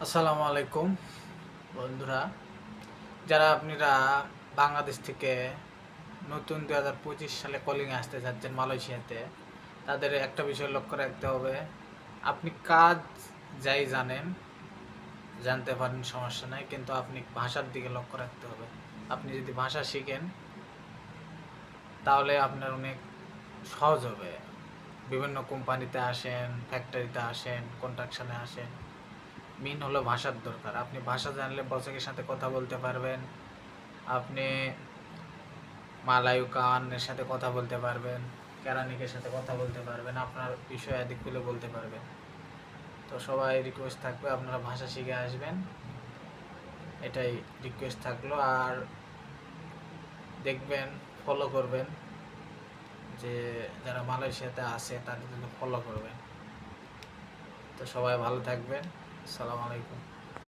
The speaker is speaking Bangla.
আসসালামু আলাইকুম বন্ধুরা, যারা আপনারা বাংলাদেশ থেকে নতুন 2025 সালে কলিংয়ে আসতে যাচ্ছেন মালয়েশিয়াতে, তাদের একটা বিষয় লক্ষ্য রাখতে হবে। আপনি কাজ যাই জানতে পারেন, সমস্যা নাই, কিন্তু আপনি ভাষার দিকে লক্ষ্য রাখতে হবে। আপনি যদি ভাষা শিখেন তাহলে আপনার অনেক সহজ হবে। বিভিন্ন কোম্পানিতে আসেন, ফ্যাক্টরিতে আসেন, কন্ট্রাকশনে আসেন, মেইন হলো ভাষার দরকার। আপনি ভাষা জানলে বসের সাথে কথা বলতে পারবেন, আপনি মালায়ুকানের সাথে কথা বলতে পারবেন, কেরানিকের সাথে কথা বলতে পারবেন, আপনার বিষয় আদি খুলে বলতে পারবেন। তো সবাই রিকোয়েস্ট থাকবে আপনারা ভাষা শিখে আসবেন, এটাই রিকোয়েস্ট থাকলো। আর দেখবেন, ফলো করবেন, যে যারা মালয়েশিয়াতে আছে তাদের জন্য ফলো করবেন। তো সবাই ভালো থাকবেন। আসসালামু আলাইকুম।